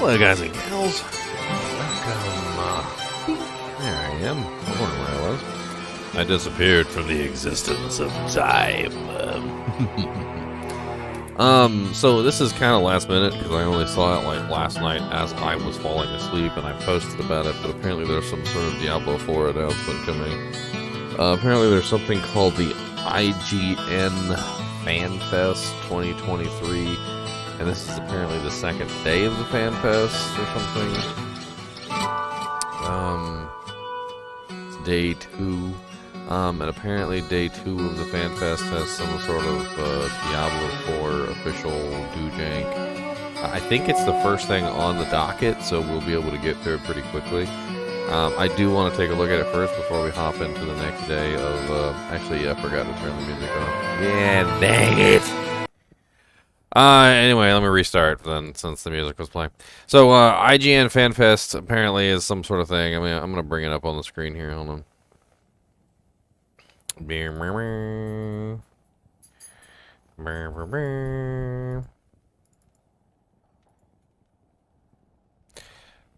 Hello, guys and gals. Welcome. There I am. I wonder where I was. I disappeared from the existence of time. So this is kind of last minute because I only saw it like last night as I was falling asleep, and I posted about it. But apparently there's some sort of Diablo IV announcement coming. Apparently there's something called the IGN Fanfest 2023. And this is apparently the second day of the Fanfest or something. It's day 2. And apparently day 2 of the Fanfest has some sort of Diablo IV official do-jank. I think it's the first thing on the docket, so we'll be able to get through it pretty quickly. I do want to take a look at it first before we hop into the next day of... actually, I forgot to turn the music off. Yeah, dang it! Anyway, let me restart then, since the music was playing. So, IGN FanFest apparently is some sort of thing. I mean, I'm going to bring it up on the screen here. Hold on.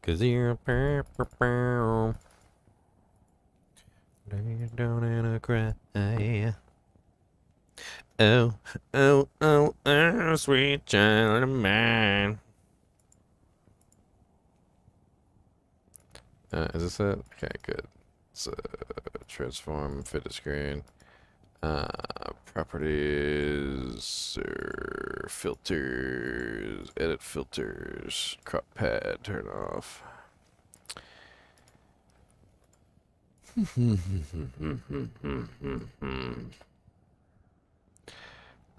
Cause you're down in a cry. Oh, oh, oh, oh, sweet child of mine. Is this it? Okay, good. So, transform, fit to screen. Properties, filters, edit filters, crop pad, turn off.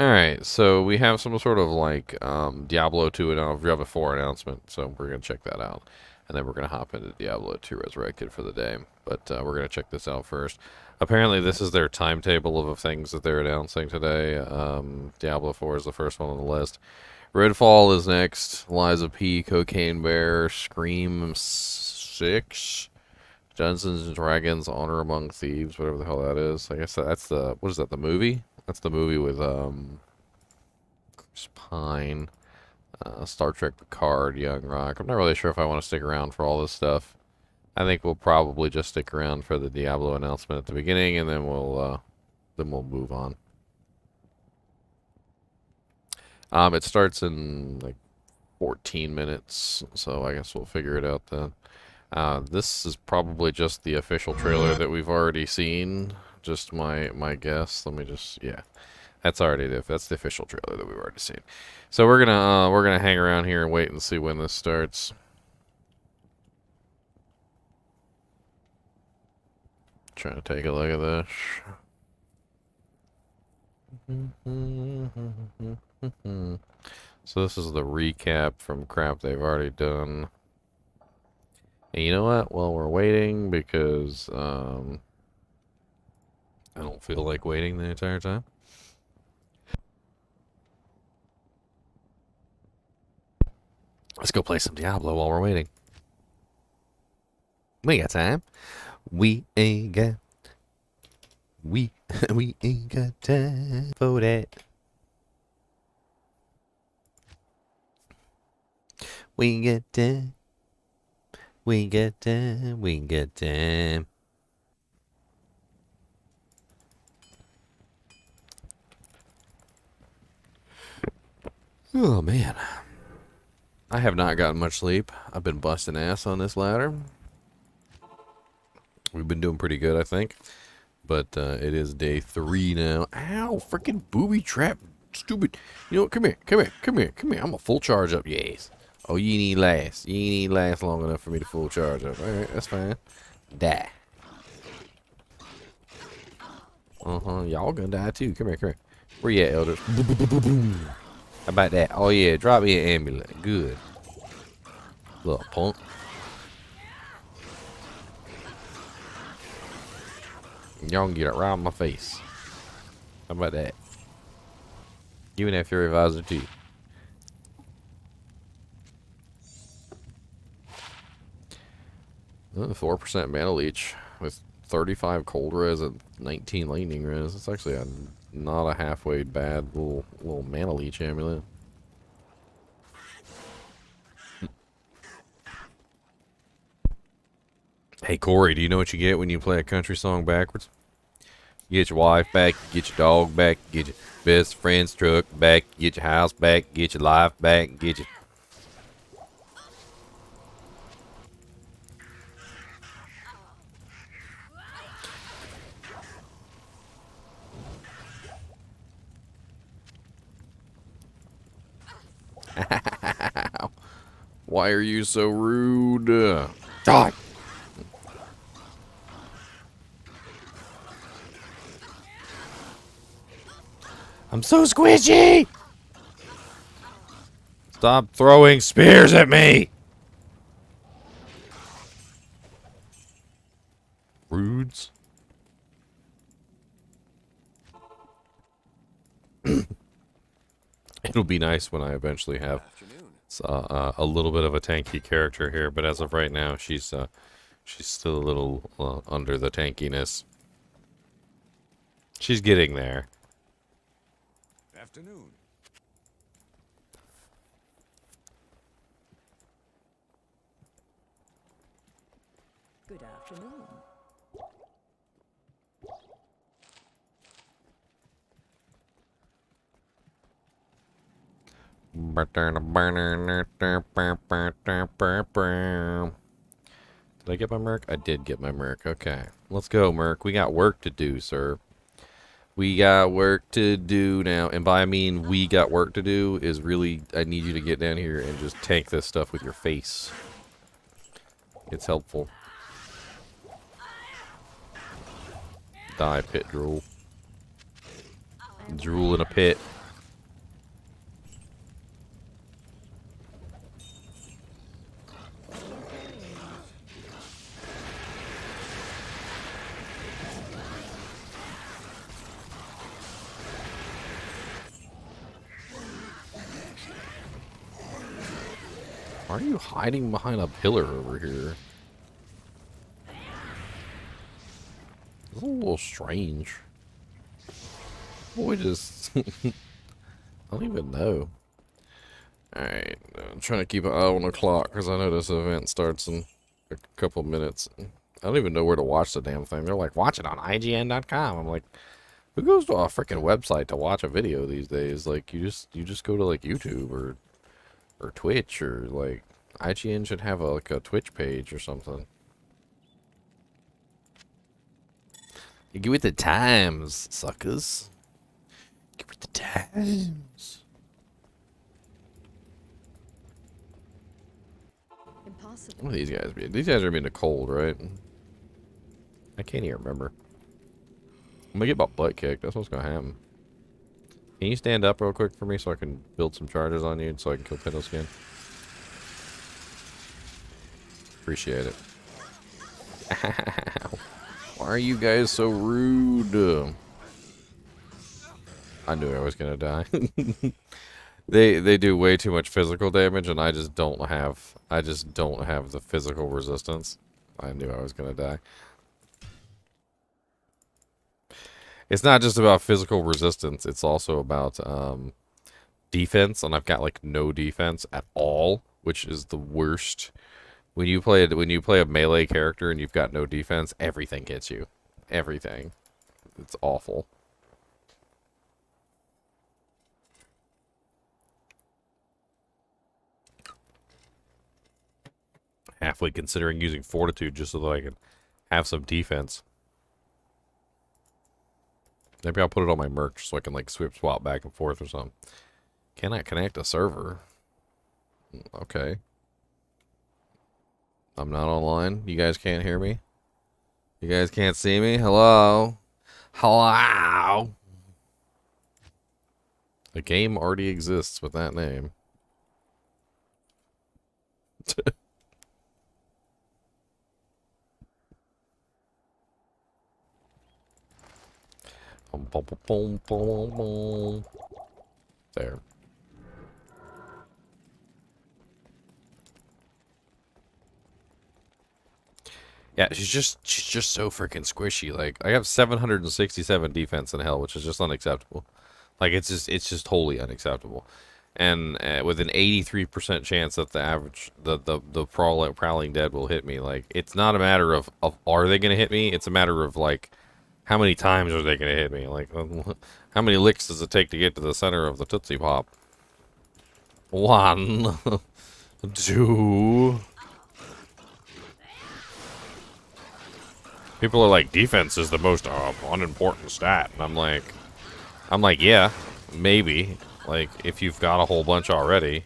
Alright, so we have some sort of like Diablo 2 and Diablo 4 announcement, so we're going to check that out. And then we're going to hop into Diablo 2 Resurrected for the day. But we're going to check this out first. Apparently this is their timetable of things that they're announcing today. Diablo 4 is the first one on the list. Redfall is next. Liza P, Cocaine Bear, Scream 6, Dungeons and Dragons, Honor Among Thieves, whatever the hell that is. I guess that's the, what is that, the movie? That's the movie with Chris Pine, Star Trek Picard, Young Rock. I'm not really sure if I want to stick around for all this stuff. I think we'll probably just stick around for the Diablo announcement at the beginning, and then we'll move on. It starts in like 14 minutes, so I guess we'll figure it out then. This is probably just the official trailer that we've already seen. Just my guess. Let me just, yeah, that's the official trailer that we've already seen. So we're gonna hang around here and wait and see when this starts. Trying to take a look at this. So this is the recap from crap they've already done. And you know what? Well, we're waiting because I don't feel like waiting the entire time. Let's go play some Diablo while we're waiting. We got time. We ain't got we ain't got time for that. We ain't got time. We ain't got time. We ain't got time. Oh, man. I have not gotten much sleep. I've been busting ass on this ladder. We've been doing pretty good, I think. But it is day 3 now. Ow, freaking booby trap. Stupid. You know what? Come here. Come here. Come here. Come here. I'm a full charge up. Yes. Oh, you need last. You need last long enough for me to full charge up. Alright, that's fine. Die. Y'all gonna die too. Come here. Come here. Where you at, elders? How about that? Oh, yeah. Drop me an amulet. Good. Little punk. Y'all can get it right on my face. How about that? Giving that Fury Visor too. 4% mana leech with 35 cold res and 19 lightning res. It's actually not a halfway bad little mana leech amulet. Hey, Corey, do you know what you get when you play a country song backwards? You get your wife back, you get your dog back, you get your best friend's truck back, you get your house back, you get your life back, you get your... Why are you so rude? Die! I'm so squishy! Stop throwing spears at me! Rudes. It'll be nice when I eventually have a little bit of a tanky character here, but as of right now, she's still a little under the tankiness. She's getting there. Afternoon. Good afternoon. Did I get my Merc? I did get my Merc. Okay. Let's go, Merc. We got work to do, sir. We got work to do now. And by I mean we got work to do is really, I need you to get down here and just tank this stuff with your face. It's helpful. Die, pit drool. Drool in a pit. Why are you hiding behind a pillar over here? It's a little strange. Boy, just... I don't even know. Alright, I'm trying to keep an eye on the clock because I know this event starts in a couple minutes. I don't even know where to watch the damn thing. They're like, watch it on IGN.com. I'm like, who goes to a freaking website to watch a video these days? Like, you just go to like YouTube or Twitch, or like IGN should have like a Twitch page or something. You get with the times, suckers. Get with the times. Impossible. What are these guys being? These guys are being the cold, right? I can't even remember. I'm gonna get my butt kicked. That's what's gonna happen. Can you stand up real quick for me so I can build some charges on you so I can kill Pinto Skin? Appreciate it. Ow. Why are you guys so rude? I knew I was gonna die. They do way too much physical damage, and I just don't have the physical resistance. I knew I was gonna die. It's not just about physical resistance, it's also about defense, and I've got like no defense at all, which is the worst. When you play a melee character and you've got no defense, everything hits you. Everything. It's awful. Halfway considering using fortitude just so that I can have some defense. Maybe I'll put it on my merch so I can like swap back and forth or something. Can I connect a server? Okay. I'm not online. You guys can't hear me? You guys can't see me? Hello? Hello? The game already exists with that name. There. Yeah, she's just so freaking squishy. Like, I have 767 defense in hell, which is just unacceptable. Like, it's just wholly unacceptable. and with an 83% chance that the average the prowling dead will hit me. Like, it's not a matter of are they gonna hit me? It's a matter of like how many times are they gonna hit me? Like, how many licks does it take to get to the center of the Tootsie Pop? One, two. People are like, defense is the most unimportant stat, and I'm like, yeah, maybe. Like, if you've got a whole bunch already.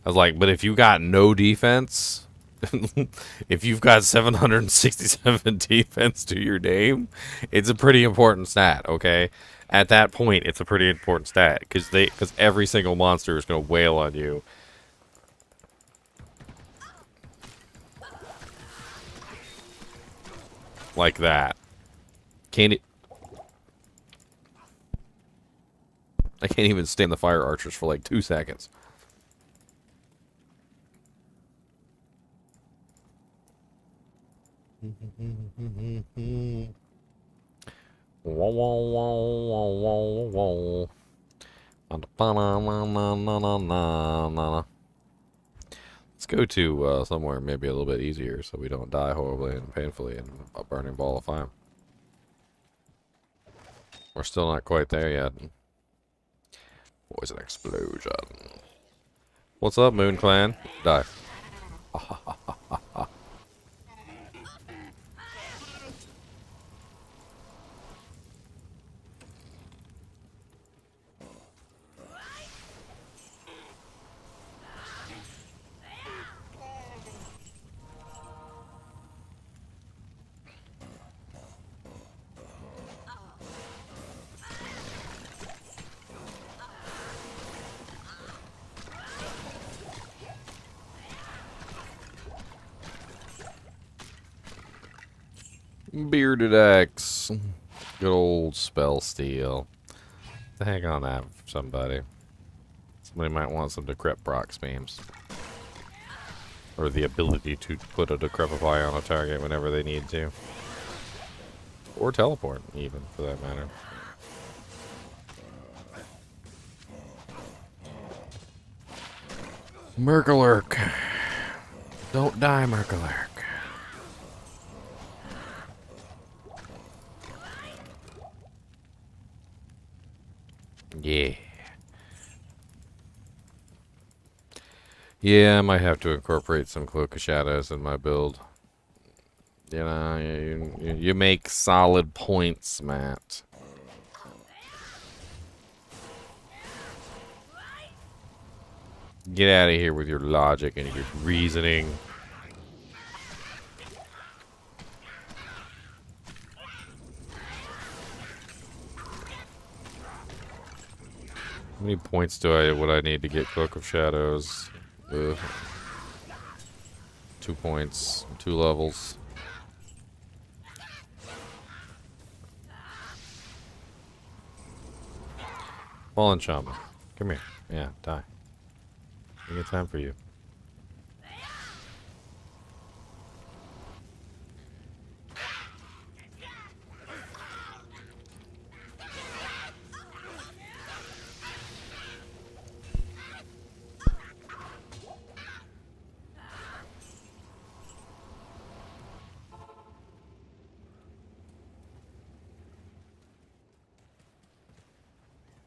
I was like, but if you got no defense, if you've got 767 defense to your name, it's a pretty important stat, okay? At that point, it's a pretty important stat because every single monster is going to wail on you. Like that. Can't it? I can't even stand the fire archers for like 2 seconds. Let's go to somewhere maybe a little bit easier so we don't die horribly and painfully in a burning ball of fire. We're still not quite there yet. Poison explosion. What's up, Moon Clan? Die. Bearded Axe. Good old spell steal. Hang on that, somebody. Somebody might want some decrep proc spams. Or the ability to put a decrepify on a target whenever they need to. Or teleport, even, for that matter. Mergalurk. Don't die, Mergalurk. Yeah. Yeah, I might have to incorporate some Cloak of Shadows in my build. You know, you make solid points, Matt. Get out of here with your logic and your reasoning. How many points would I need to get Cloak of Shadows? 2 points, 2 levels. Fallen Shaman. Come here. Yeah, die. I got time for you.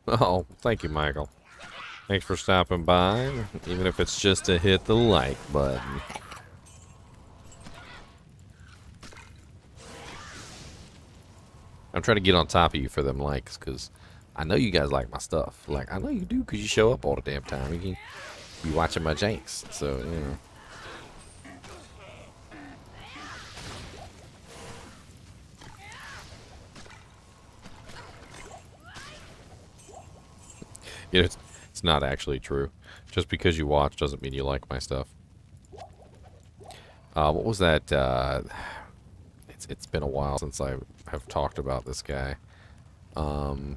Oh, thank you, Michael. Thanks for stopping by, even if it's just to hit the like button. I'm trying to get on top of you for them likes, because I know you guys like my stuff. Like, I know you do, because you show up all the damn time. You can be watching my janks, so, you know. You know, it's not actually true. Just because you watch doesn't mean you like my stuff. What was that? It's been a while since I have talked about this guy.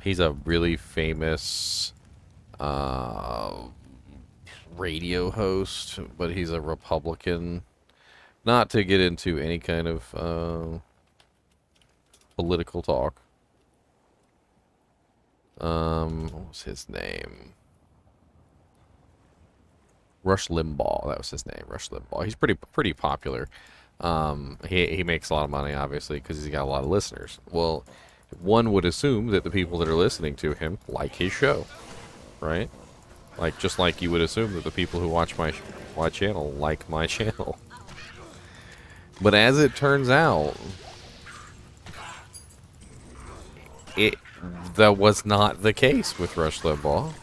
He's a really famous radio host, but he's a Republican. Not to get into any kind of political talk. What was his name? Rush Limbaugh, that was his name, Rush Limbaugh. He's pretty popular. He makes a lot of money, obviously, because he's got a lot of listeners. Well, one would assume that the people that are listening to him like his show, right? Like, just like you would assume that the people who watch my channel like my channel. But as it turns out, that was not the case with Rush Limbaugh.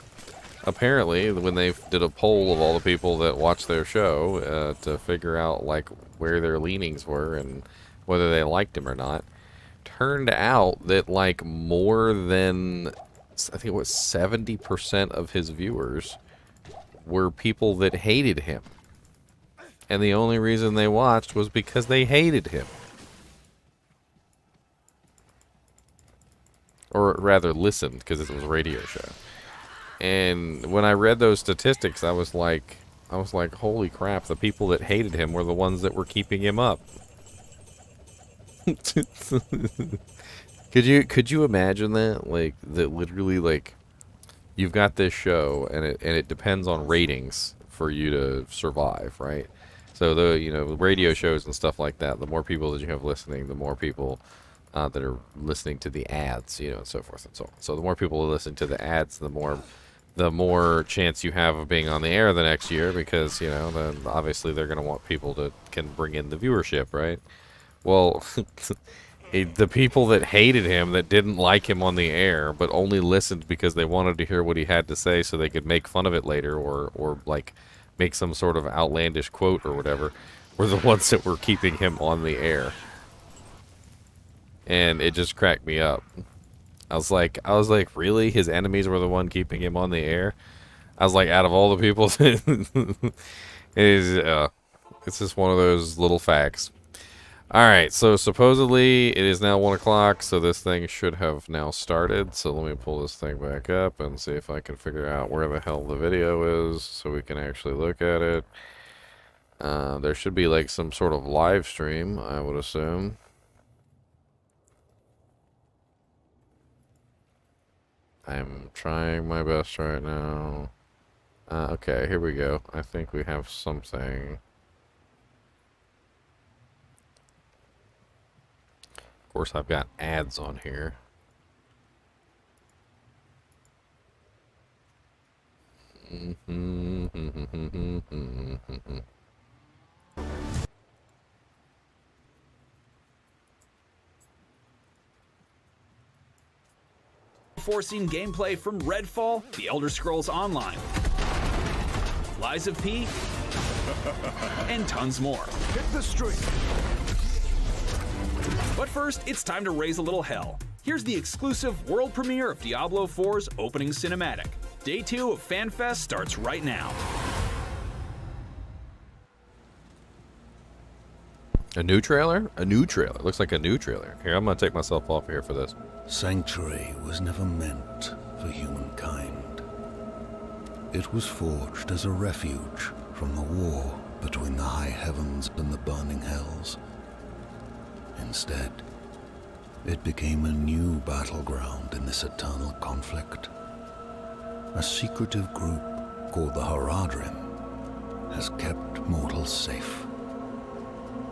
Apparently, when they did a poll of all the people that watched their show to figure out like where their leanings were and whether they liked him or not, turned out that like more than, I think it was 70% of his viewers were people that hated him. And the only reason they watched was because they hated him. Or rather listened, because it was a radio show. And when I read those statistics, I was like, holy crap, the people that hated him were the ones that were keeping him up. Could you imagine that? Like, that literally, like, you've got this show and it depends on ratings for you to survive, right? So the radio shows and stuff like that, the more people that you have listening, the more people that are listening to the ads, and so forth and so on. So the more people are listening to the ads, the more chance you have of being on the air the next year, because then obviously they're going to want people that can bring in the viewership, right? Well, the people that hated him, that didn't like him on the air, but only listened because they wanted to hear what he had to say so they could make fun of it later or like make some sort of outlandish quote or whatever, were the ones that were keeping him on the air. And it just cracked me up. I was like, really? His enemies were the one keeping him on the air? I was like, out of all the people, it's just one of those little facts. Alright, so supposedly it is now 1 o'clock, so this thing should have now started. So let me pull this thing back up and see if I can figure out where the hell the video is so we can actually look at it. There should be like some sort of live stream, I would assume. I'm trying my best right now. Okay, here we go. I think we have something. Of course, I've got ads on here. Forcing gameplay from Redfall, The Elder Scrolls Online, Lies of P, and tons more. Hit the street. But first, it's time to raise a little hell. Here's the exclusive world premiere of Diablo 4's opening cinematic. Day 2 of Fanfest starts right now. A new trailer? A new trailer. Looks like a new trailer. Here, I'm gonna take myself off here for this. Sanctuary was never meant for humankind. It was forged as a refuge from the war between the high heavens and the burning hells. Instead, it became a new battleground in this eternal conflict. A secretive group called the Haradrim has kept mortals safe.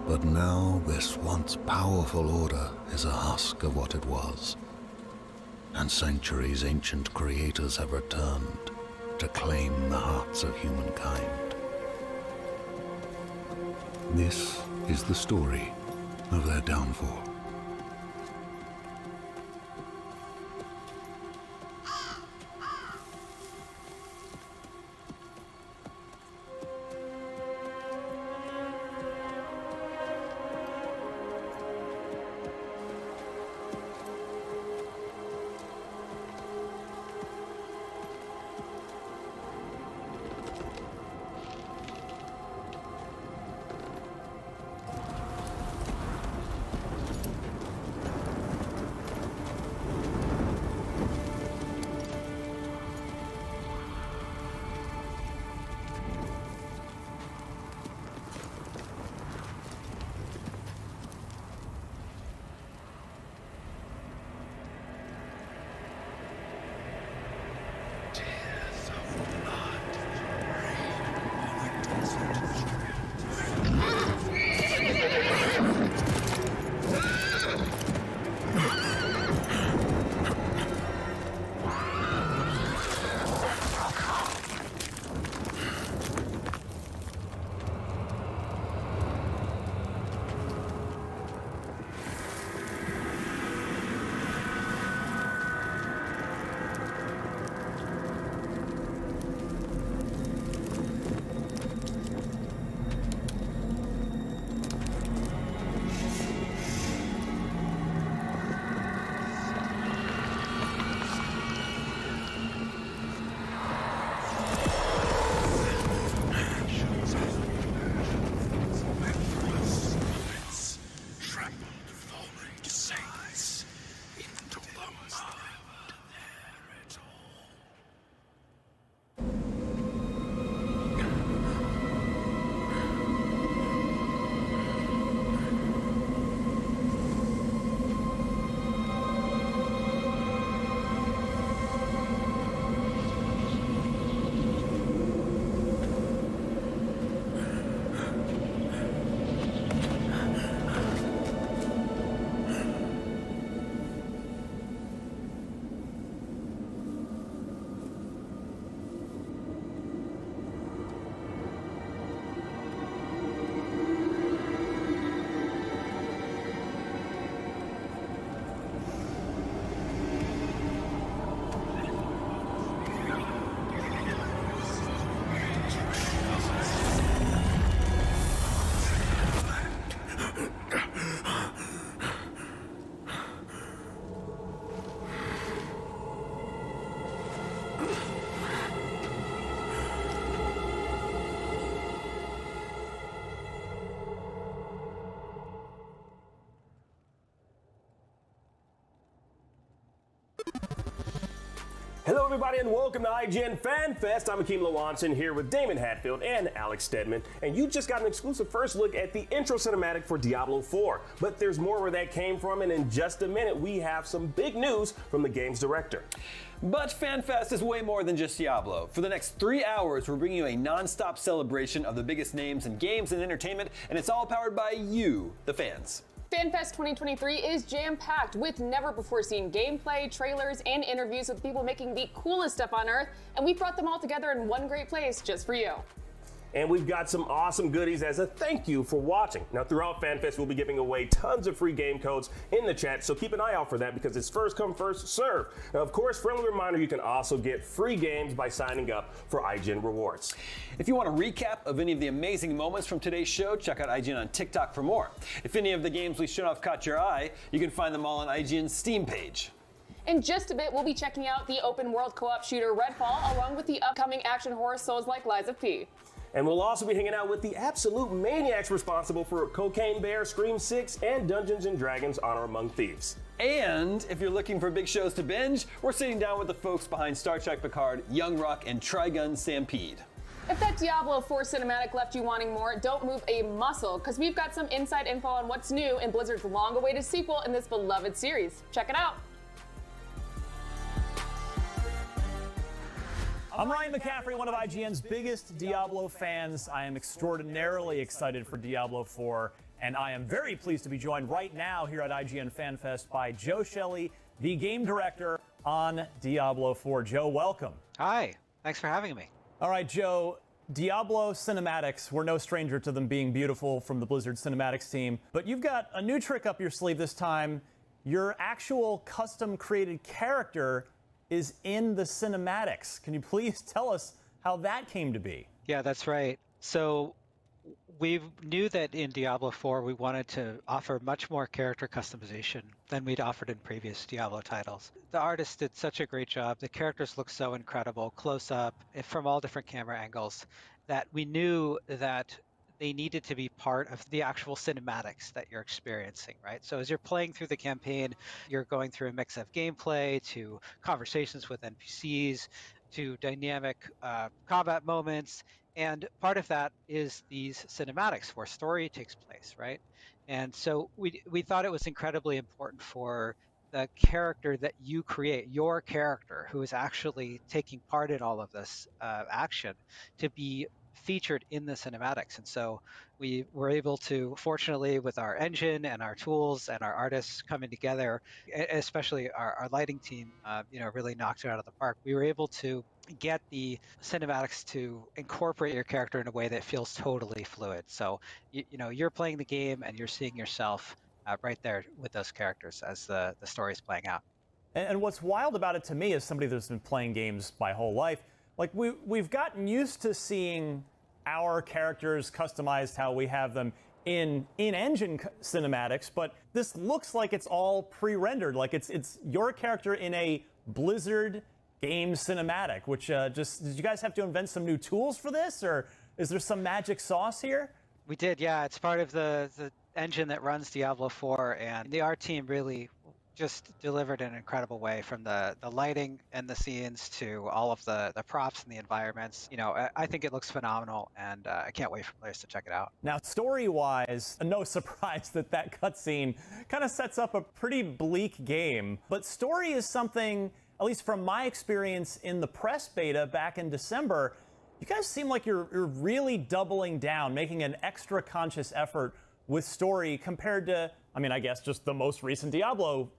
But now this once powerful order is a husk of what it was, and Sanctuary's ancient creators have returned to claim the hearts of humankind. This is the story of their downfall. Hello, everybody, and welcome to IGN Fanfest. I'm Akeem Lawanson here with Damon Hatfield and Alex Stedman, and you just got an exclusive first look at the intro cinematic for Diablo IV. But there's more where that came from, and in just a minute, we have some big news from the game's director. But FanFest is way more than just Diablo. For the next 3 hours, we're bringing you a non-stop celebration of the biggest names in games and entertainment, and it's all powered by you, the fans. FanFest 2023 is jam-packed with never-before-seen gameplay, trailers, and interviews with people making the coolest stuff on Earth, and we brought them all together in one great place just for you. And we've got some awesome goodies as a thank you for watching. Now, throughout FanFest, we'll be giving away tons of free game codes in the chat, so keep an eye out for that because it's first come, first serve. Now, of course, friendly reminder, you can also get free games by signing up for IGN Rewards. If you want a recap of any of the amazing moments from today's show, check out IGN on TikTok for more. If any of the games we showed off caught your eye, you can find them all on IGN's Steam page. In just a bit, we'll be checking out the open-world co-op shooter Redfall, along with the upcoming action horror Souls-like Lies of P. And we'll also be hanging out with the absolute maniacs responsible for Cocaine Bear, Scream 6, and Dungeons & Dragons Honor Among Thieves. And if you're looking for big shows to binge, we're sitting down with the folks behind Star Trek Picard, Young Rock, and Trigun Stampede. If that Diablo IV cinematic left you wanting more, don't move a muscle, because we've got some inside info on what's new in Blizzard's long-awaited sequel in this beloved series. Check it out. I'm Ryan McCaffrey, one of IGN's biggest Diablo fans. I am extraordinarily excited for Diablo IV, and I am very pleased to be joined right now here at IGN FanFest by Joe Shelly, the game director on Diablo IV. Joe, welcome. Hi, thanks for having me. All right, Joe, Diablo cinematics, we're no stranger to them being beautiful from the Blizzard Cinematics team, but you've got a new trick up your sleeve this time. Your actual custom-created character is in the cinematics. Can you please tell us how that came to be? Yeah, that's right. So we knew that in Diablo 4 we wanted to offer much more character customization than we'd offered in previous Diablo titles. The artists did such a great job. The characters look so incredible, close up, from all different camera angles, that we knew that they needed to be part of the actual cinematics that you're experiencing, right? So as you're playing through the campaign, you're going through a mix of gameplay to conversations with NPCs to dynamic combat moments. And part of that is these cinematics where story takes place, right? And so we thought it was incredibly important for the character that you create, your character who is actually taking part in all of this action, to be featured in the cinematics. And so we were able to, fortunately, with our engine and our tools and our artists coming together, especially our lighting team, really knocked it out of the park. We were able to get the cinematics to incorporate your character in a way that feels totally fluid. So, you're playing the game and you're seeing yourself right there with those characters as the story is playing out. And what's wild about it to me, as somebody that's been playing games my whole life, like we've gotten used to seeing our characters customized how we have them in in-engine cinematics, but this looks like it's all pre-rendered, like it's your character in a Blizzard game cinematic, which did you guys have to invent some new tools for this, or is there some magic sauce here? We did, yeah. It's part of the engine that runs Diablo 4, and the art team really just delivered in an incredible way, from the lighting and the scenes to all of the props and the environments. I think it looks phenomenal, and I can't wait for players to check it out. Now, story-wise, no surprise that cutscene kind of sets up a pretty bleak game, but story is something, at least from my experience in the press beta back in December, you guys seem like you're really doubling down, making an extra conscious effort with story compared to, I guess, just the most recent Diablo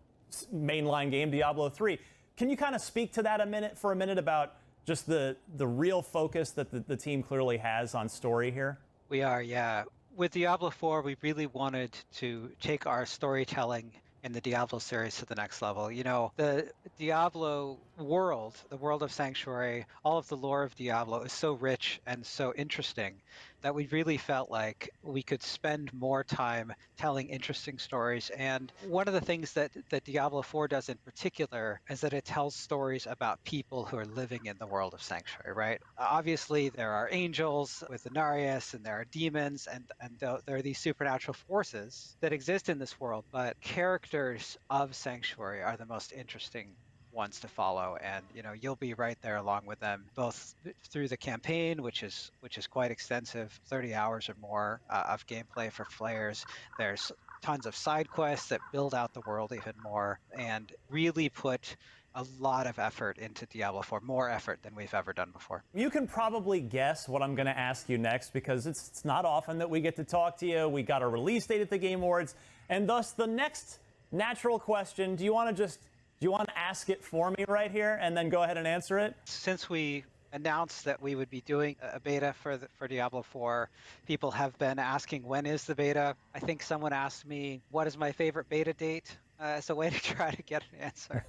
mainline game, Diablo 3. Can you kind of speak to that for a minute about just the real focus that the team clearly has on story here? We are, yeah. With Diablo 4, we really wanted to take our storytelling in the Diablo series to the next level. The Diablo world, the world of Sanctuary, all of the lore of Diablo is so rich and so interesting that we really felt like we could spend more time telling interesting stories. And one of the things that Diablo 4 does in particular is that it tells stories about people who are living in the world of Sanctuary, right? Obviously, there are angels with Inarius, and there are demons, and there are these supernatural forces that exist in this world, but characters of Sanctuary are the most interesting ones to follow, and you'll be right there along with them, both through the campaign, which is quite extensive, 30 hours or more of gameplay for players. There's tons of side quests that build out the world even more and really put a lot of effort into Diablo 4, more effort than we've ever done before. You can probably guess what I'm going to ask you next, because it's not often that we get to talk to you. We got a release date at the Game Awards, and thus the next natural question, do you want to ask it for me right here and then go ahead and answer it? Since we announced that we would be doing a beta for Diablo 4, people have been asking, when is the beta? I think someone asked me, what is my favorite beta date? As a way to try to get an answer.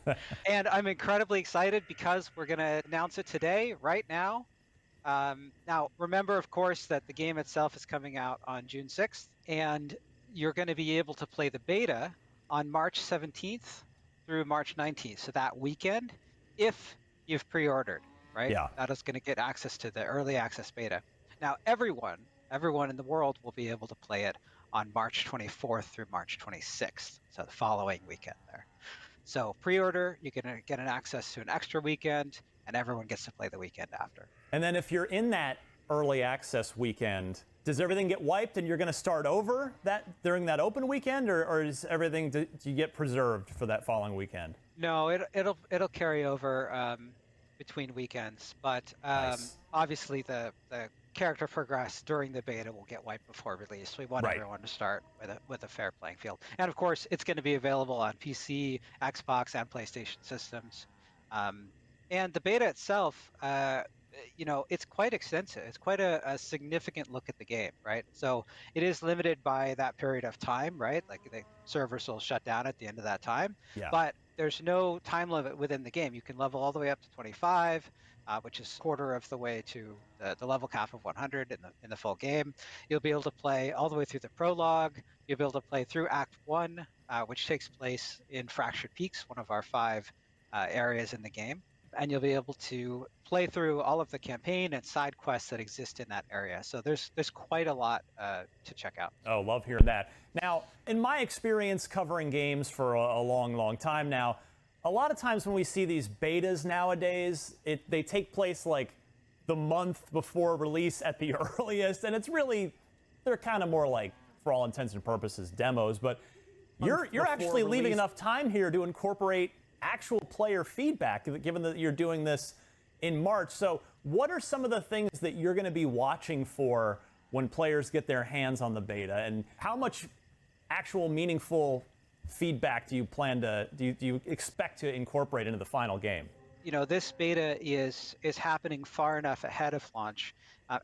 And I'm incredibly excited because we're going to announce it today, right now. Now, remember, of course, that the game itself is coming out on June 6th, and you're going to be able to play the beta on March 17th through March 19th, so that weekend, if you've pre-ordered, right? Yeah. That is going to get access to the early access beta. Now, everyone in the world will be able to play it on March 24th through March 26th, so the following weekend there. So pre-order, you're going to get an access to an extra weekend, and everyone gets to play the weekend after. And then if you're in that early access weekend, does everything get wiped and you're going to start over during that open weekend, or is everything, do you get preserved for that following weekend? No, it'll carry over between weekends, but Nice. Obviously the character progress during the beta will get wiped before release. We want everyone to start with a fair playing field. And of course, it's going to be available on PC, Xbox, and PlayStation systems. And the beta itself, it's quite extensive. It's quite a significant look at the game, right? So it is limited by that period of time, right? Like the servers will shut down at the end of that time. Yeah. But there's no time limit within the game. You can level all the way up to 25. Which is a quarter of the way to the level cap of 100 in the full game. You'll be able to play all the way through the prologue. You'll be able to play through Act 1, which takes place in Fractured Peaks, one of our 5 areas in the game. And you'll be able to play through all of the campaign and side quests that exist in that area. So there's quite a lot to check out. Oh, love hearing that. Now, in my experience covering games for a long, long time now, a lot of times when we see these betas nowadays, they take place like the month before release at the earliest, and they're kind of more like, for all intents and purposes, demos, but you're actually leaving enough time here to incorporate actual player feedback, given that you're doing this in March. So what are some of the things that you're going to be watching for when players get their hands on the beta, and how much actual meaningful feedback do you expect to incorporate into the final game? This beta is happening far enough ahead of launch,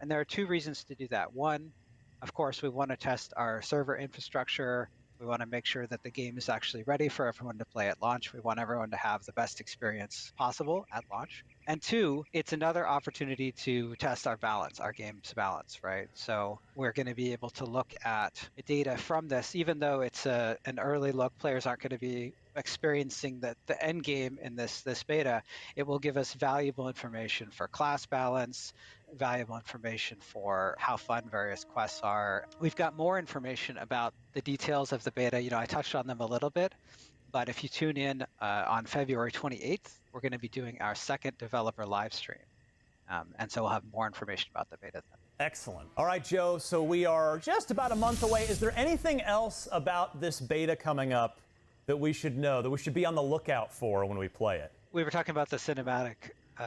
and there are 2 reasons to do that. One, of course, we want to test our server infrastructure. We want to make sure that the game is actually ready for everyone to play at launch. We want everyone to have the best experience possible at launch. And 2, it's another opportunity to test our game's balance, right? So we're going to be able to look at data from this, even though it's an early look. Players aren't going to be experiencing the end game in this beta. It will give us valuable information for class balance, valuable information for how fun various quests are. We've got more information about the details of the beta. I touched on them a little bit, but if you tune in on February 28th, we're going to be doing our second developer live stream. And so we'll have more information about the beta then. Excellent. All right, Joe, so we are just about a month away. Is there anything else about this beta coming up that we should know, that we should be on the lookout for when we play it? We were talking about the cinematic,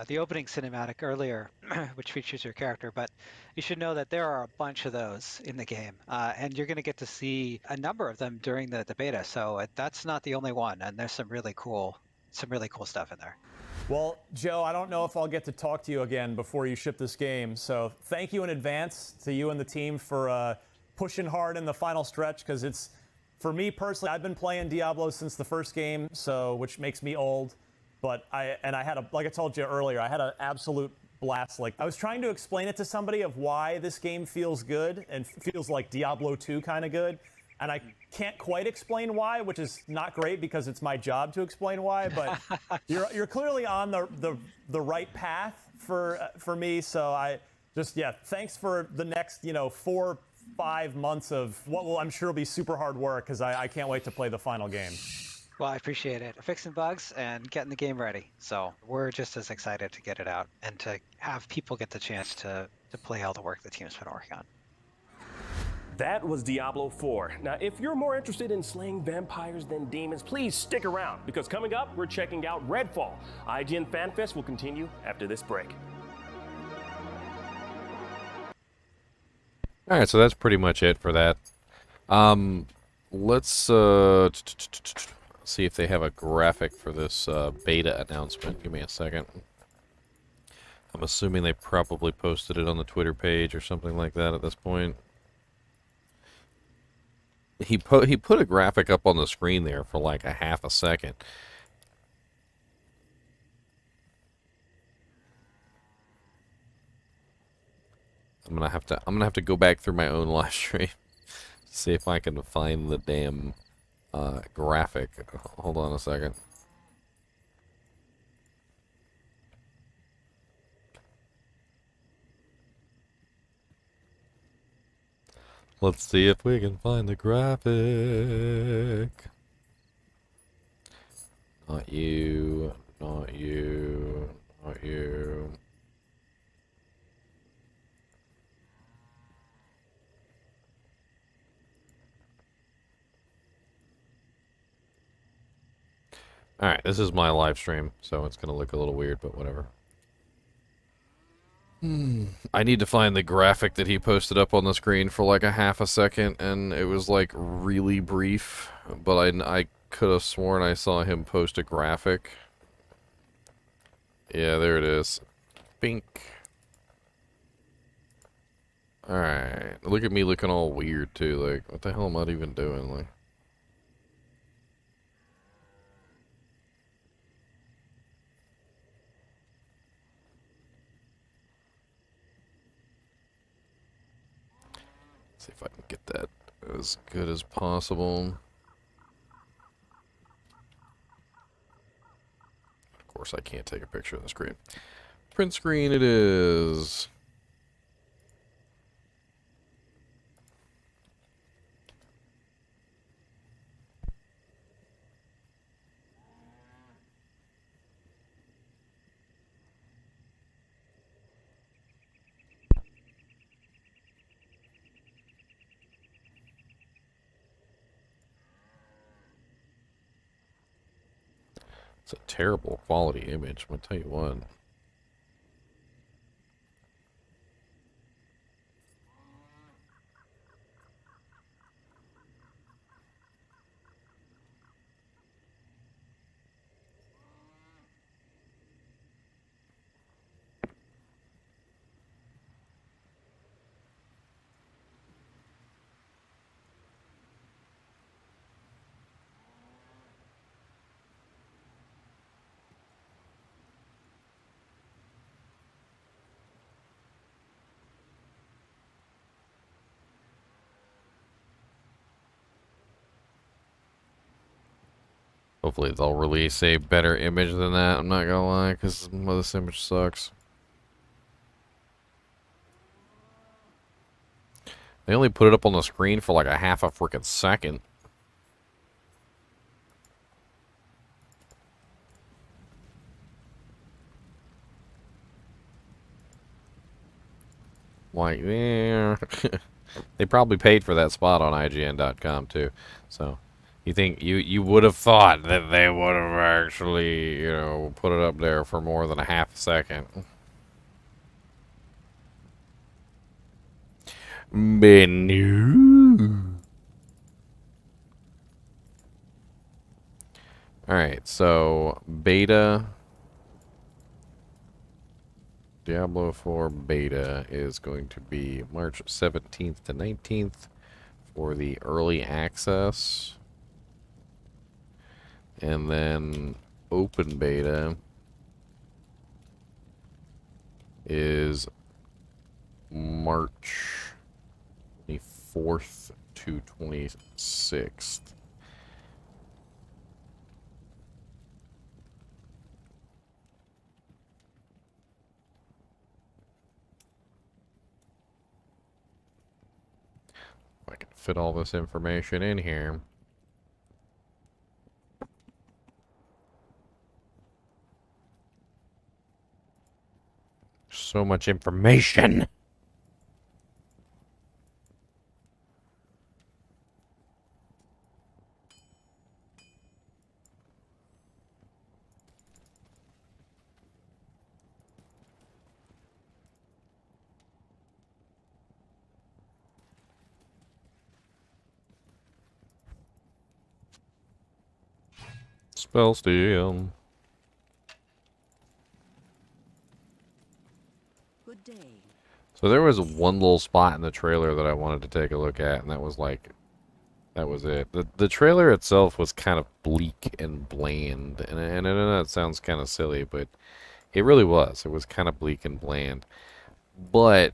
the opening cinematic earlier, which features your character, but you should know that there are a bunch of those in the game, and you're going to get to see a number of them during the beta. So that's not the only one, and there's some really cool stuff in there. Well, Joe, I don't know if I'll get to talk to you again before you ship this game, so thank you in advance to you and the team for pushing hard in the final stretch, because it's, for me personally, I've been playing Diablo since the first game, which makes me old. But I had like I told you earlier, I had an absolute blast. Like, I was trying to explain it to somebody of why this game feels good and feels like Diablo 2 kind of good. And I can't quite explain why, which is not great because it's my job to explain why. But you're clearly on the right path for me. So thanks for the next 4-5 months of what will I'm sure will be super hard work, because I can't wait to play the final game. Well, I appreciate it. Fixing bugs and getting the game ready. So we're just as excited to get it out and to have people get the chance to play all the work the team's been working on. That was Diablo 4. Now, if you're more interested in slaying vampires than demons, please stick around, because coming up, we're checking out Redfall. IGN FanFest will continue after this break. All right, so that's pretty much it for that. Let's see if they have a graphic for this beta announcement. Give me a second. I'm assuming they probably posted it on the Twitter page or something like that at this point. He put a graphic up on the screen there for like a half a second. I'm gonna have to go back through my own live stream, see if I can find the damn graphic. Hold on a second. Let's see if we can find the graphic. Not you, not you, not you. Alright, this is my live stream, so it's gonna look a little weird, but whatever. I need to find the graphic that he posted up on the screen for like a half a second, and it was like really brief, but I could have sworn I saw him post a graphic. Yeah, there it is. Bink. Alright, look at me looking all weird too, like, what the hell am I even doing, like... See if I can get that as good as possible. Of course, I can't take a picture of the screen. Print screen it is. It's a terrible quality image, I'm gonna tell you what. Hopefully they'll release a better image than that, I'm not gonna lie, because this image sucks. They only put it up on the screen for like a half a freaking second. Like, yeah. They probably paid for that spot on IGN.com too. So, you think you would have thought that they would have actually, you know, put it up there for more than a half a second. But no. Alright, so beta Diablo 4 beta is going to be March 17th to 19th for the early access. And then open beta is March 24th to 26th. I can fit all this information in here. So much information. Spell steal. Good day. So there was one little spot in the trailer that I wanted to take a look at, and that was like, that was it. The trailer itself was kind of bleak and bland, and I know that sounds kind of silly, but it really was. It was kind of bleak and bland. But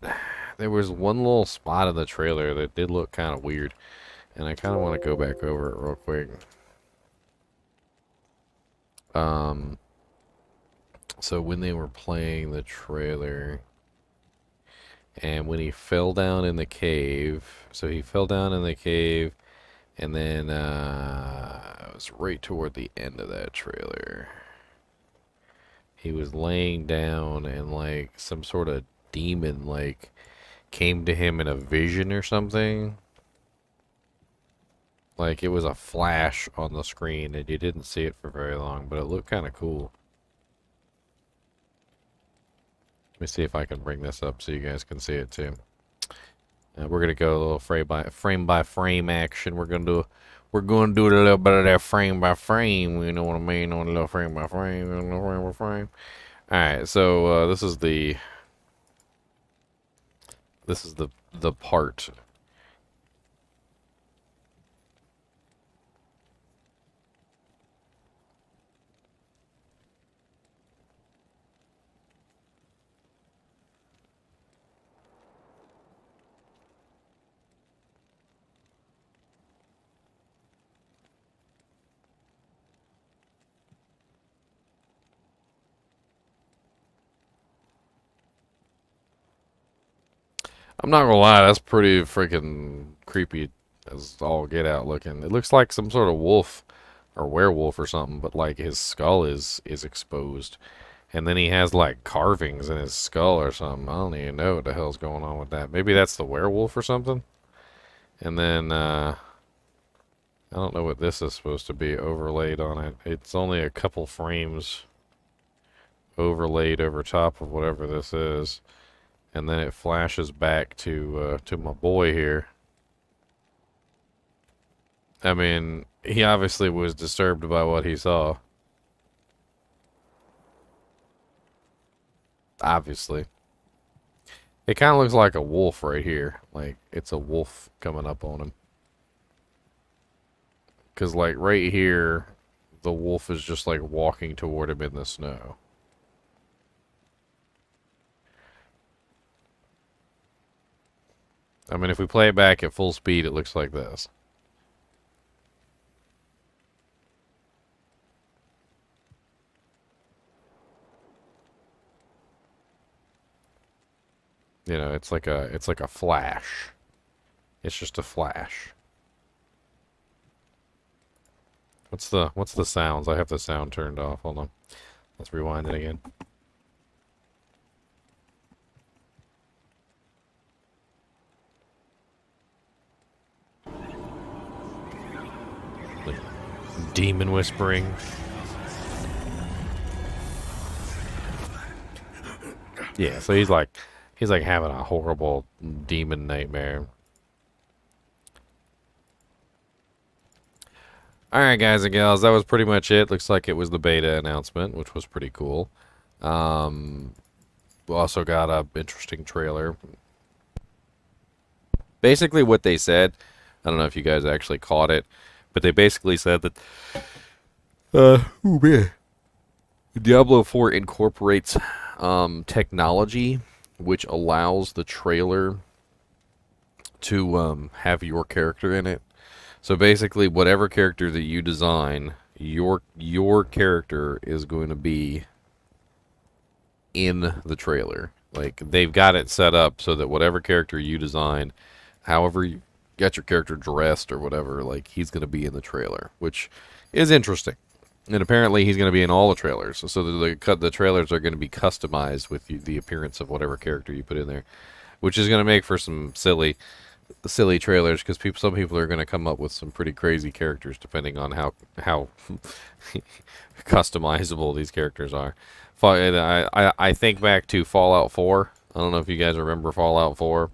there was one little spot in the trailer that did look kind of weird, and I kind of want to go back over it real quick. So when they were playing the trailer, and when he fell down in the cave, so he fell down in the cave, and then it was right toward the end of that trailer. He was laying down, and like some sort of demon like came to him in a vision or something. Like it was a flash on the screen, and you didn't see it for very long, but it looked kind of cool. Let me see if I can bring this up so you guys can see it too. We're gonna go a little frame by frame action. We're gonna do a little bit of that frame by frame. You know what I mean? On a little frame by frame, a little frame by frame. All right, so this is the part. I'm not gonna lie, that's pretty freaking creepy as all get out looking. It looks like some sort of wolf or werewolf or something, but like his skull is exposed. And then he has like carvings in his skull or something. I don't even know what the hell's going on with that. Maybe that's the werewolf or something. And then I don't know what this is supposed to be overlaid on it. It's only a couple frames overlaid over top of whatever this is. And then it flashes back to my boy here. I mean, he obviously was disturbed by what he saw. Obviously. It kind of looks like a wolf right here. Like, it's a wolf coming up on him. Because, like, right here, the wolf is just, like, walking toward him in the snow. I mean, if we play it back at full speed, it looks like this. You know, it's like a flash. It's just a flash. What's the sounds? I have the sound turned off. Hold on. Let's rewind it again. Demon whispering. Yeah, so he's like having a horrible demon nightmare. Alright, guys and gals, that was pretty much it. Looks like it was the beta announcement, which was pretty cool. We also got a interesting trailer. Basically what they said, I don't know if you guys actually caught it, but they basically said that Diablo IV incorporates technology which allows the trailer to have your character in it. So basically, whatever character that you design, your character is going to be in the trailer. Like, they've got it set up so that whatever character you design, however you get your character dressed or whatever, like, he's going to be in the trailer, which is interesting. And apparently he's going to be in all the trailers. So the trailers are going to be customized with the appearance of whatever character you put in there, which is going to make for some silly trailers, because some people are going to come up with some pretty crazy characters depending on how customizable these characters are. I think back to Fallout 4. I don't know if you guys remember Fallout 4,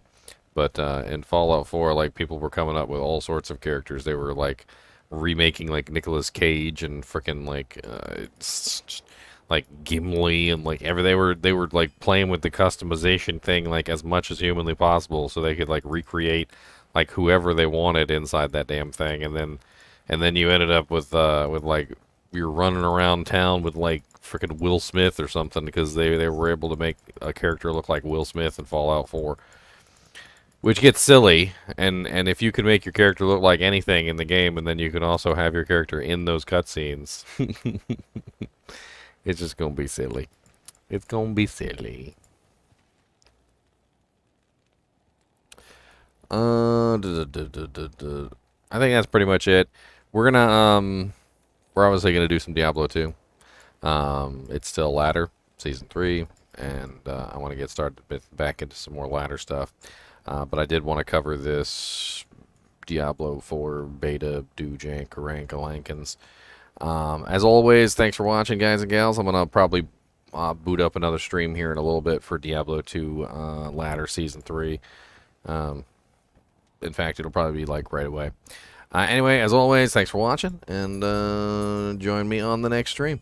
but in Fallout 4, like, people were coming up with all sorts of characters. They were like remaking like Nicolas Cage and freaking like Gimli and like they were like playing with the customization thing like as much as humanly possible, so they could like recreate like whoever they wanted inside that damn thing. And then you ended up with like you're running around town with like freaking Will Smith or something, because they were able to make a character look like Will Smith in Fallout 4. Which gets silly, and if you can make your character look like anything in the game, and then you can also have your character in those cutscenes, it's just gonna be silly. It's gonna be silly. I think that's pretty much it. We're obviously gonna do some Diablo 2. It's still ladder, season 3, and I want to get started back into some more ladder stuff. But I did want to cover this Diablo 4 beta Doojank Rankalankins. As always, thanks for watching, guys and gals. I'm going to probably boot up another stream here in a little bit for Diablo 2 Ladder Season 3. In fact, it'll probably be like right away. Anyway, as always, thanks for watching, and join me on the next stream.